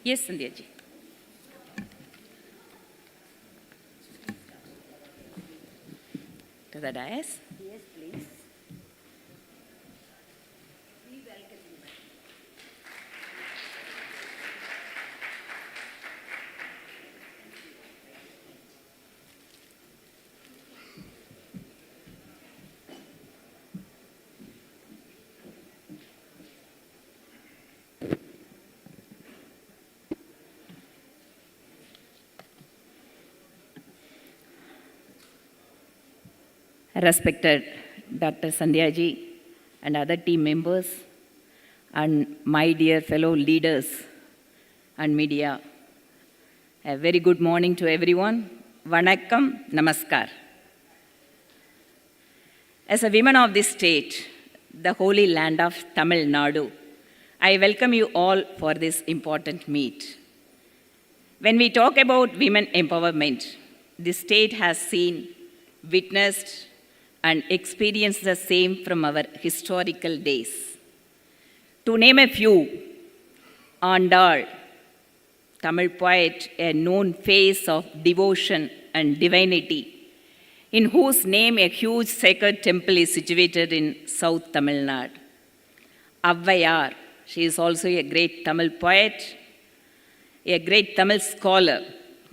Yes, Sandhya ji. To the dais. Yes, please. Respected Dr. Sandhya ji and other team members, and my dear fellow leaders and media, a very good morning to everyone. Vanakkam, Namaskar. As a woman of this state, the holy land of Tamil Nadu, I welcome you all for this important meet. When we talk about women empowerment, the state has seen, witnessed, and experienced the same from our historical days. To name a few, Andal, Tamil poet, a known face of devotion and divinity, in whose name a huge sacred temple is situated in South Tamil Nadu. Avvayar, she is also a great Tamil poet, a great Tamil scholar,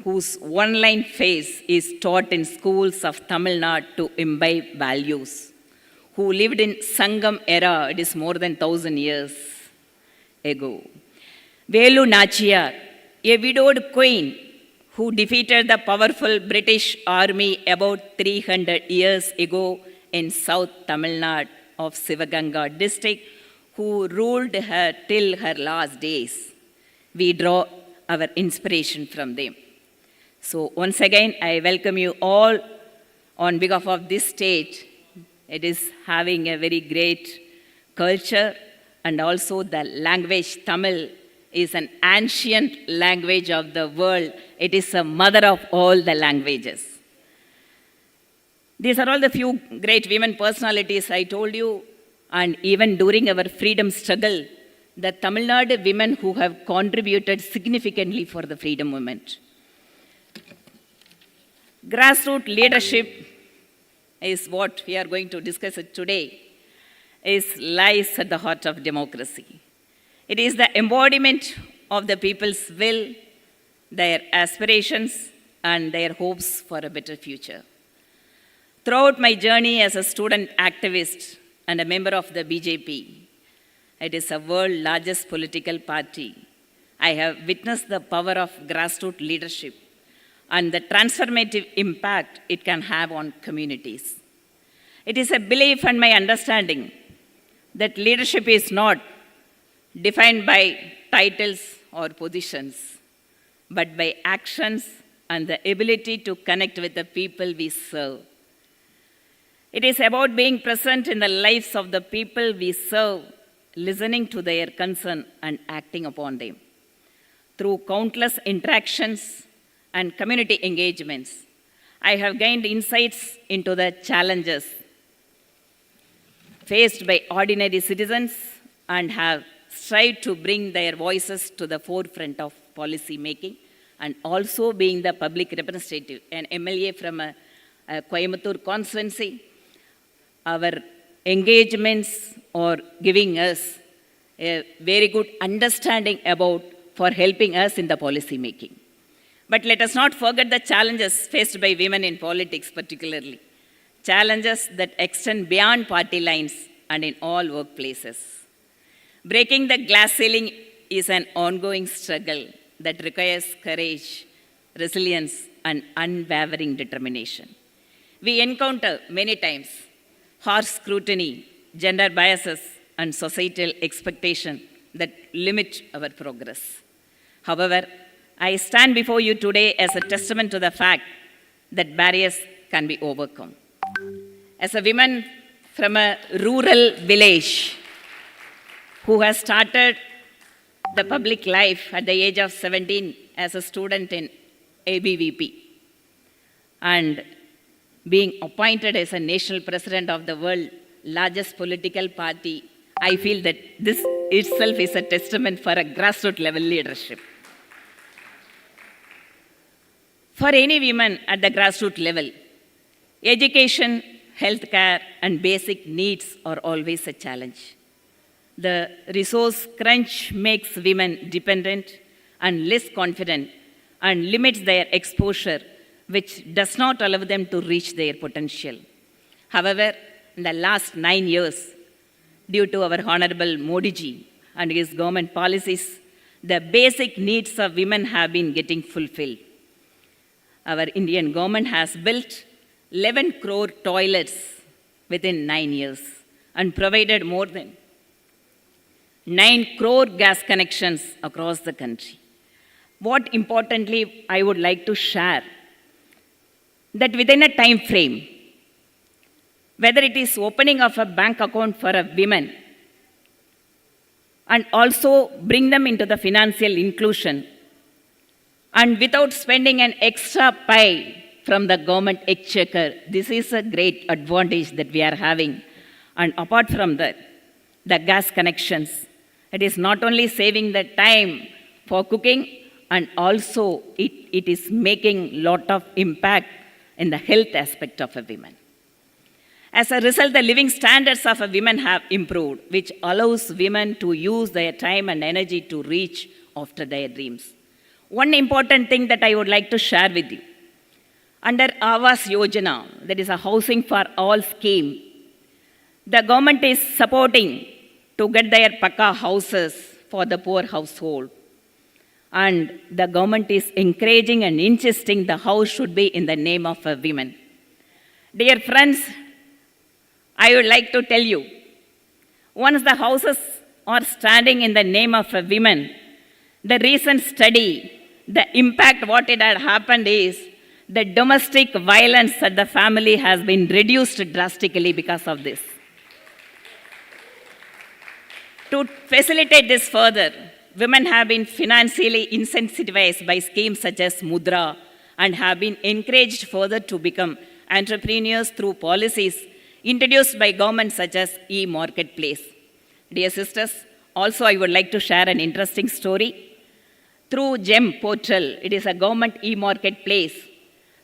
whose one-line face is taught in schools of Tamil Nadu to imbibe values, who lived in Sangam era, it is more than 1,000 years ago. Velu Nachiyar, a widowed queen who defeated the powerful British army about 300 years ago in South Tamil Nadu of Sivaganga district, who ruled her till her last days. We draw our inspiration from them. So once again, I welcome you all on behalf of this state. It is having a very great culture, and also the language Tamil is an ancient language of the world. It is a mother of all the languages. These are all the few great women personalities I told you, and even during our freedom struggle, the Tamil Nadu women who have contributed significantly for the freedom movement. Grassroots leadership is what we are going to discuss today, lies at the heart of democracy. It is the embodiment of the people's will, their aspirations, and their hopes for a better future. Throughout my journey as a student activist and a member of the BJP, it is the world's largest political party, I have witnessed the power of grassroots leadership and the transformative impact it can have on communities. It is a belief and my understanding that leadership is not defined by titles or positions, but by actions and the ability to connect with the people we serve. It is about being present in the lives of the people we serve, listening to their concern and acting upon them. Through countless interactions and community engagements, I have gained insights into the challenges faced by ordinary citizens and have strived to bring their voices to the forefront of policy making, and also being the public representative, an MLA from a Coimbatore constituency. Our engagements are giving us a very good understanding about for helping us in the policy making. But let us not forget the challenges faced by women in politics particularly. Challenges that extend beyond party lines and in all workplaces. Breaking the glass ceiling is an ongoing struggle that requires courage, resilience, and unwavering determination. We encounter many times harsh scrutiny, gender biases, and societal expectation that limit our progress. However, I stand before you today as a testament to the fact that barriers can be overcome. As a woman from a rural village who has started the public life at the age of 17 as a student in ABVP and being appointed as a national president of the world's largest political party, I feel that this itself is a testament for a grassroots level leadership. For any women at the grassroots level, education, healthcare, and basic needs are always a challenge. The resource crunch makes women dependent and less confident and limits their exposure, which does not allow them to reach their potential. However, in the last 9 years, due to our Honorable Modi ji and his government policies, the basic needs of women have been getting fulfilled. Our Indian government has built 11 crore toilets within 9 years and provided more than 9 crore gas connections across the country. What importantly I would like to share, that within a time frame, whether it is opening of a bank account for a woman and also bring them into the financial inclusion, and without spending an extra pie from the government exchequer, this is a great advantage that we are having. And apart from that, the gas connections, it is not only saving the time for cooking, and also it is making lot of impact in the health aspect of a woman. As a result, the living standards of a women have improved, which allows women to use their time and energy to reach after their dreams. One important thing that I would like to share with you. Under Awas Yojana, that is a housing for all scheme, the government is supporting to get their Pakka houses for the poor household. And the government is encouraging and insisting the house should be in the name of a woman. Dear friends, I would like to tell you, once the houses are standing in the name of a woman, the recent study, the impact what it had happened is the domestic violence at the family has been reduced drastically because of this. To facilitate this further, women have been financially incentivized by schemes such as Mudra and have been encouraged further to become entrepreneurs through policies introduced by governments such as e-marketplace. Dear sisters, also I would like to share an interesting story. Through GEM portal, it is a government e-marketplace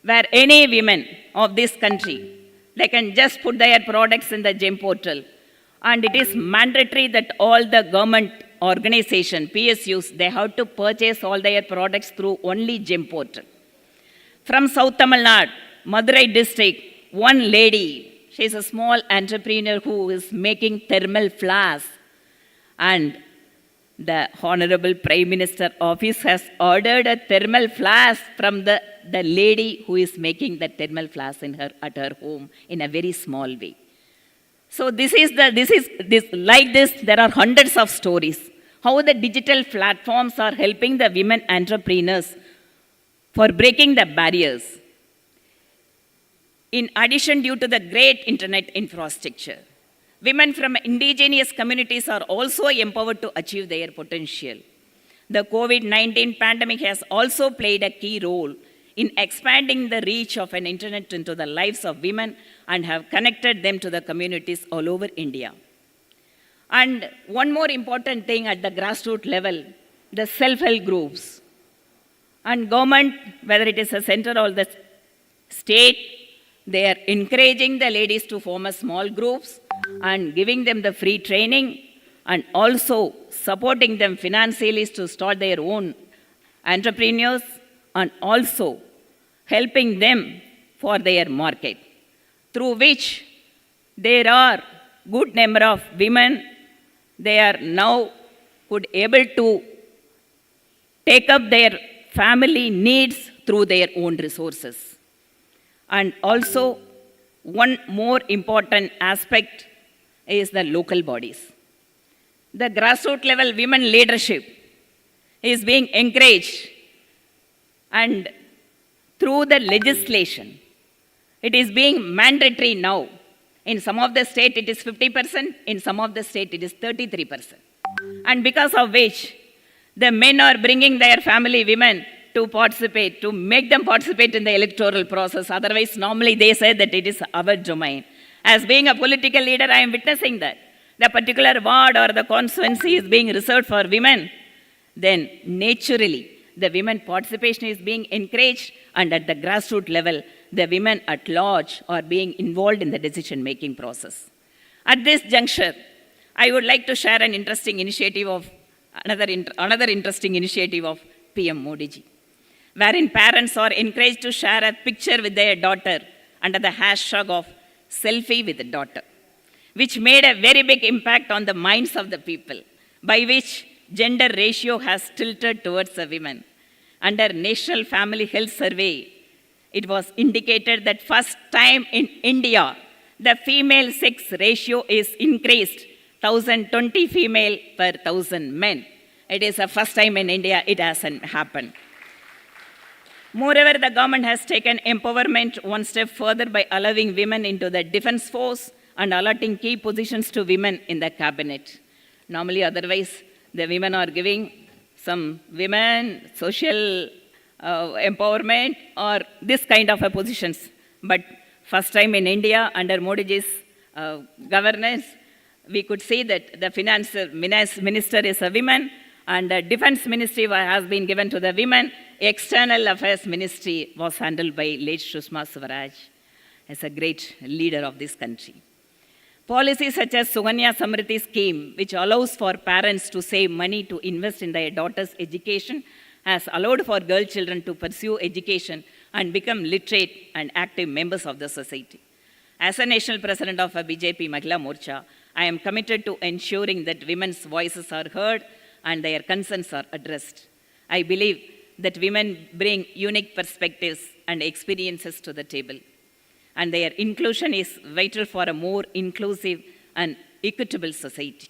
where any women of this country, they can just put their products in the GEM portal. And it is mandatory that all the government organization, PSUs, they have to purchase all their products through only GEM portal. From South Tamil Nadu, Madurai district, one lady, she is a small entrepreneur who is making thermal flasks. And the Honorable Prime Minister office has ordered a thermal flask from the lady who is making the thermal flask at her home in a very small way. So like this, there are hundreds of stories. How the digital platforms are helping the women entrepreneurs for breaking the barriers. In addition, due to the great internet infrastructure, women from indigenous communities are also empowered to achieve their potential. The COVID-19 pandemic has also played a key role in expanding the reach of an internet into the lives of women and have connected them to the communities all over India. And one more important thing at the grassroots level, the self-help groups. And government, whether it is a center or the state, they are encouraging the ladies to form a small groups and giving them the free training and also supporting them financially to start their own entrepreneurs and also helping them for their market, through which there are good number of women, they are now able to take up their family needs through their own resources. And also, one more important aspect is the local bodies. The grassroots level women leadership is being encouraged, and through the legislation, it is being mandatory now. In some of the state, it is 50%. In some of the state, it is 33%. And because of which, the men are bringing their family women to participate, to make them participate in the electoral process. Otherwise, normally they say that it is our domain. As being a political leader, I am witnessing that. The particular ward or the constituency is being reserved for women. Then, naturally, the women participation is being encouraged, and at the grassroots level, the women at large are being involved in the decision-making process. At this juncture, I would like to share an interesting initiative of another interesting initiative of PM Modi ji, wherein parents are encouraged to share a picture with their daughter under the hashtag of selfie with the daughter, which made a very big impact on the minds of the people, by which gender ratio has tilted towards the women. Under National Family Health Survey, it was indicated that first time in India, the female sex ratio is increased 1020 female per 1000 men. It is the first time in India it hasn't happened. Moreover, the government has taken empowerment one step further by allowing women into the defense force and allotting key positions to women in the cabinet. Normally, otherwise, the women are giving some women social empowerment or this kind of positions. But first time in India, under Modi ji's governance, we could see that the finance minister is a woman, and the defense ministry has been given to the women. External affairs ministry was handled by late Sushma Swaraj as a great leader of this country. Policies such as Suganya Samriddhi scheme, which allows for parents to save money to invest in their daughter's education, has allowed for girl children to pursue education and become literate and active members of the society. As a national president of a BJP Mahila Morcha, I am committed to ensuring that women's voices are heard and their concerns are addressed. I believe that women bring unique perspectives and experiences to the table, and their inclusion is vital for a more inclusive and equitable society.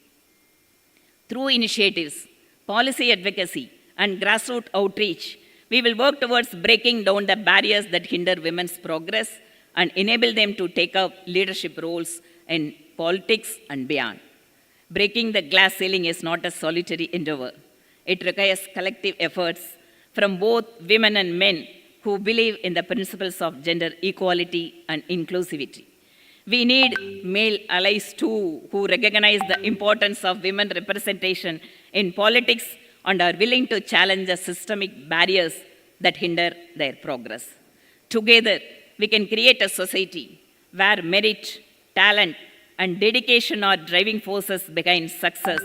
Through initiatives, policy advocacy, and grassroots outreach, we will work towards breaking down the barriers that hinder women's progress and enable them to take up leadership roles in politics and beyond. Breaking the glass ceiling is not a solitary endeavor. It requires collective efforts from both women and men who believe in the principles of gender equality and inclusivity. We need male allies too, who recognize the importance of women representation in politics and are willing to challenge the systemic barriers that hinder their progress. Together, we can create a society where merit, talent, and dedication are driving forces behind success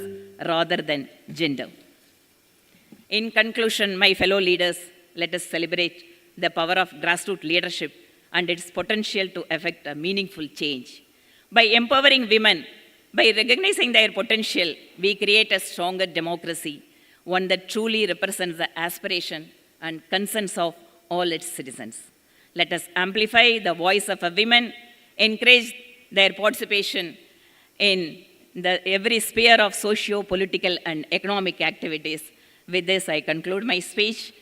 rather than gender. In conclusion, my fellow leaders, let us celebrate the power of grassroots leadership and its potential to effect a meaningful change. By empowering women, by recognizing their potential, we create a stronger democracy, one that truly represents the aspiration and concerns of all its citizens. Let us amplify the voice of a women, encourage their participation in every sphere of socio-political and economic activities. With this, I conclude my speech.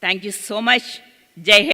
Thank you so much. Jai Hind.